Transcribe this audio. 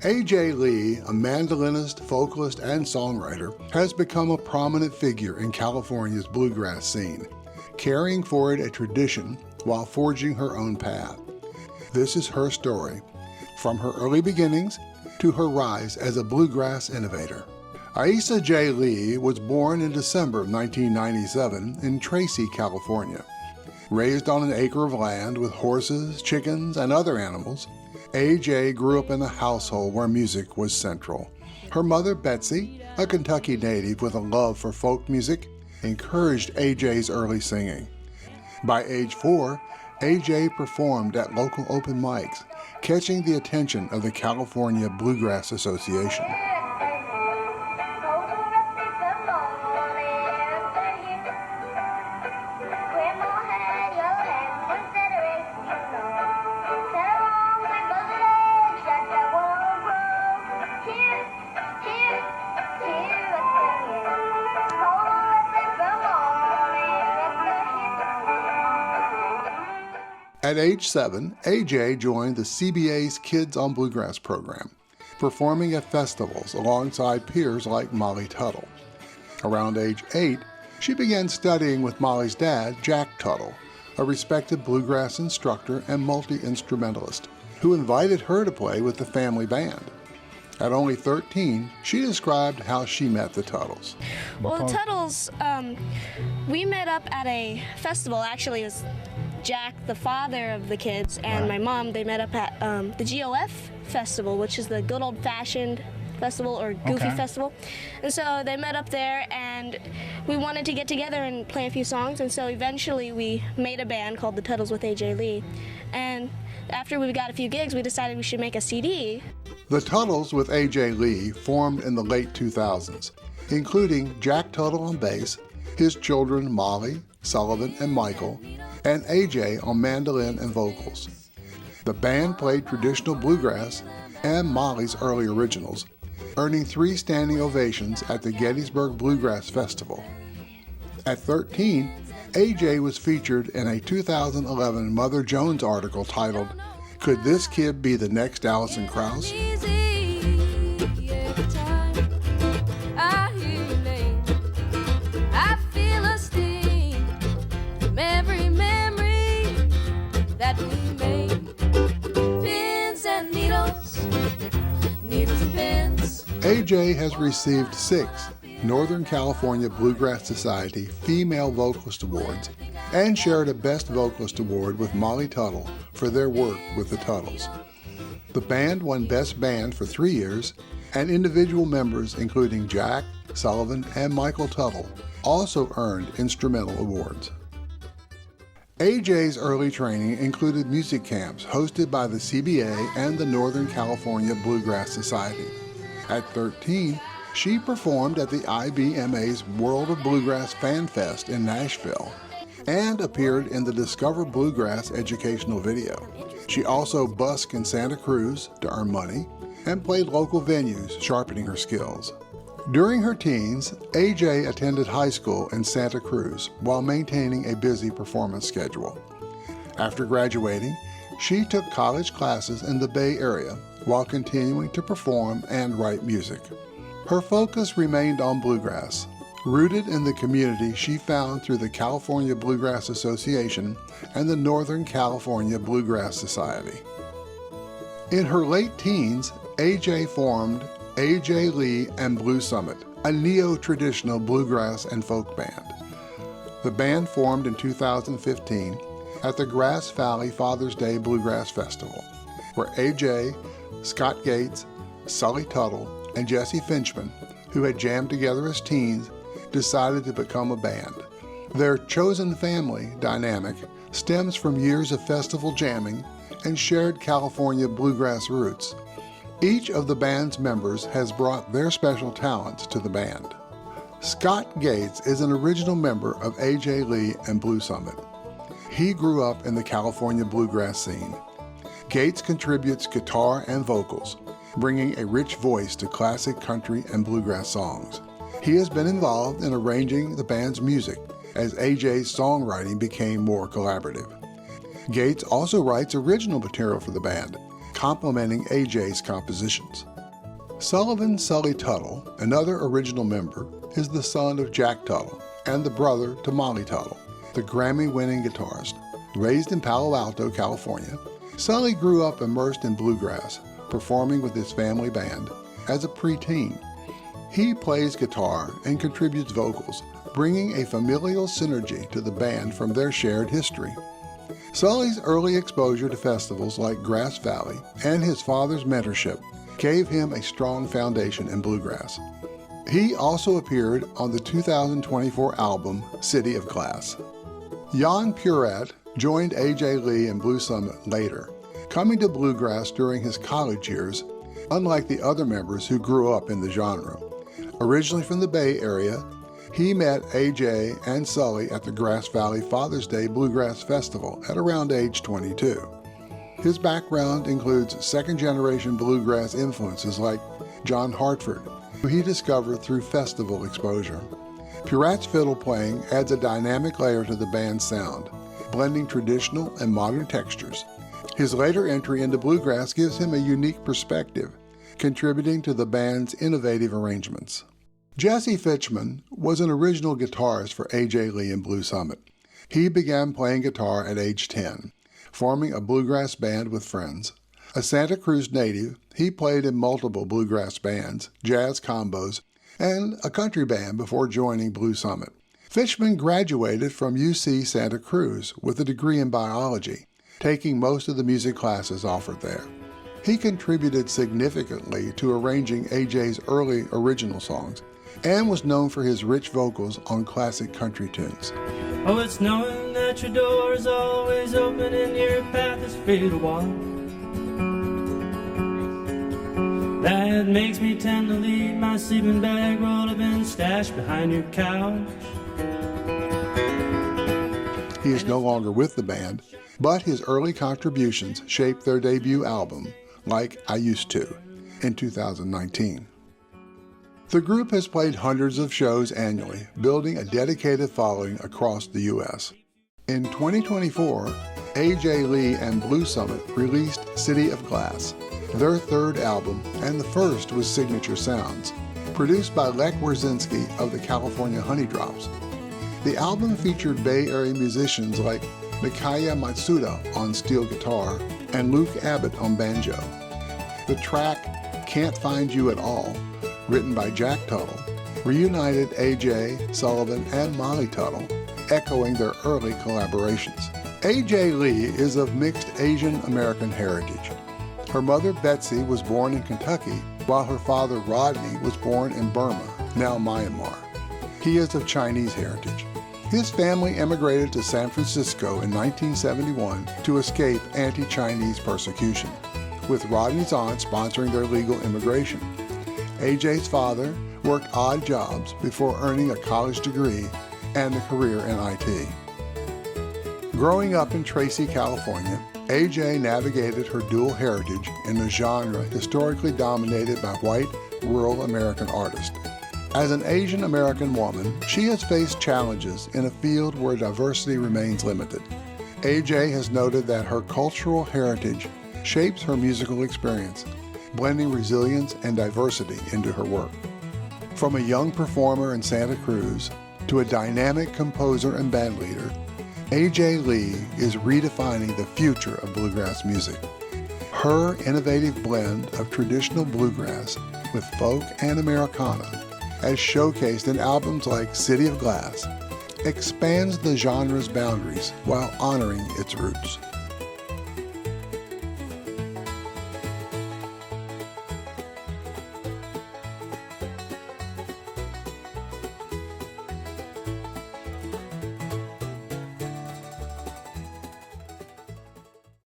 A.J. Lee, a mandolinist, vocalist, and songwriter, has become a prominent figure in California's bluegrass scene, carrying forward a tradition while forging her own path. This is her story, from her early beginnings to her rise as a bluegrass innovator. Aisa J. Lee was born in December of 1997 in Tracy, California. Raised on an acre of land with horses, chickens, and other animals, A.J. grew up in a household where music was central. Her mother, Betsy, a Kentucky native with a love for folk music, encouraged A.J.'s early singing. By age 4, A.J. performed at local open mics, catching the attention of the California Bluegrass Association. At age 7, A.J. joined the CBA's Kids on Bluegrass program, performing at festivals alongside peers like Molly Tuttle. Around age 8, she began studying with Molly's dad, Jack Tuttle, a respected bluegrass instructor and multi-instrumentalist, who invited her to play with the family band. At only 13, she described how she met the Tuttles. Well, the Tuttles, we met up at a festival. Actually, it was Jack, the father of the kids, and my mom. They met up at the GOF festival, which is the good old-fashioned festival or goofy festival. And so they met up there, and we wanted to get together and play a few songs, and so eventually we made a band called the Tuttles with A.J. Lee. And after we got a few gigs, we decided we should make a CD. The Tuttles with A.J. Lee formed in the late 2000s, including Jack Tuttle on bass, his children Molly, Sullivan, and Michael, and A.J. on mandolin and vocals. The band played traditional bluegrass and Molly's early originals, earning 3 standing ovations at the Gettysburg Bluegrass Festival. At 13, A.J. was featured in a 2011 Mother Jones article titled, "Could This Kid Be the Next Alison Krauss?" A.J. has received 6 Northern California Bluegrass Society Female Vocalist Awards and shared a Best Vocalist Award with Molly Tuttle for their work with the Tuttles. The band won Best Band for 3 years, and individual members including Jack, Sullivan, and Michael Tuttle also earned instrumental awards. A.J.'s early training included music camps hosted by the CBA and the Northern California Bluegrass Society. At 13, she performed at the IBMA's World of Bluegrass Fan Fest in Nashville and appeared in the Discover Bluegrass educational video. She also busked in Santa Cruz to earn money and played local venues, sharpening her skills. During her teens, A.J. attended high school in Santa Cruz while maintaining a busy performance schedule. After graduating, she took college classes in the Bay Area while continuing to perform and write music. Her focus remained on bluegrass, rooted in the community she found through the California Bluegrass Association and the Northern California Bluegrass Society. In her late teens, A.J. formed A.J. Lee and Blue Summit, a neo-traditional bluegrass and folk band. The band formed in 2015 at the Grass Valley Father's Day Bluegrass Festival, where A.J., Scott Gates, Sully Tuttle, and Jesse Fichman, who had jammed together as teens, decided to become a band. Their chosen family dynamic stems from years of festival jamming and shared California bluegrass roots. Each of the band's members has brought their special talents to the band. Scott Gates is an original member of A.J. Lee and Blue Summit. He grew up in the California bluegrass scene. Gates contributes guitar and vocals, bringing a rich voice to classic country and bluegrass songs. He has been involved in arranging the band's music as A.J.'s songwriting became more collaborative. Gates also writes original material for the band, complementing A.J.'s compositions. Sullivan Tuttle, another original member, is the son of Jack Tuttle and the brother to Molly Tuttle, the Grammy-winning guitarist. Raised in Palo Alto, California, Sully grew up immersed in bluegrass, performing with his family band as a preteen. He plays guitar and contributes vocals, bringing a familial synergy to the band from their shared history. Sully's early exposure to festivals like Grass Valley and his father's mentorship gave him a strong foundation in bluegrass. He also appeared on the 2024 album City of Glass. Jan Puret joined A.J. Lee and Blue Summit later, coming to bluegrass during his college years, unlike the other members who grew up in the genre. Originally from the Bay Area, he met A.J. and Sully at the Grass Valley Father's Day Bluegrass Festival at around age 22. His background includes second-generation bluegrass influences like John Hartford, who he discovered through festival exposure. Puret's fiddle playing adds a dynamic layer to the band's sound, blending traditional and modern textures. His later entry into bluegrass gives him a unique perspective, contributing to the band's innovative arrangements. Jesse Fichman was an original guitarist for A.J. Lee and Blue Summit. He began playing guitar at age 10, forming a bluegrass band with friends. A Santa Cruz native, he played in multiple bluegrass bands, jazz combos, and a country band before joining Blue Summit. Fichman graduated from UC Santa Cruz with a degree in biology, taking most of the music classes offered there. He contributed significantly to arranging AJ's early original songs and was known for his rich vocals on classic country tunes. Oh, it's knowing that your door is always open and your path is free to walk. That makes me tend to leave my sleeping bag rolled up and stashed behind your couch. He is no longer with the band, but his early contributions shaped their debut album, Like I Used To, in 2019. The group has played hundreds of shows annually, building a dedicated following across the U.S. In 2024, A.J. Lee and Blue Summit released City of Glass, their third album, and the first was Signature Sounds, produced by Lech Wierzynski of the California Honeydrops. The album featured Bay Area musicians like Mikiya Matsuda on steel guitar and Luke Abbott on banjo. The track Can't Find You at All, written by Jack Tuttle, reunited A.J., Sullivan, and Molly Tuttle, echoing their early collaborations. A.J. Lee is of mixed Asian American heritage. Her mother, Betsy, was born in Kentucky, while her father, Rodney, was born in Burma, now Myanmar. He is of Chinese heritage. His family emigrated to San Francisco in 1971 to escape anti-Chinese persecution, with Rodney's aunt sponsoring their legal immigration. AJ's father worked odd jobs before earning a college degree and a career in IT. Growing up in Tracy, California, AJ navigated her dual heritage in a genre historically dominated by white, rural American artists. As an Asian American woman, she has faced challenges in a field where diversity remains limited. AJ has noted that her cultural heritage shapes her musical experience, blending resilience and diversity into her work. From a young performer in Santa Cruz to a dynamic composer and bandleader, A.J. Lee is redefining the future of bluegrass music. Her innovative blend of traditional bluegrass with folk and Americana, as showcased in albums like City of Glass, expands the genre's boundaries while honoring its roots.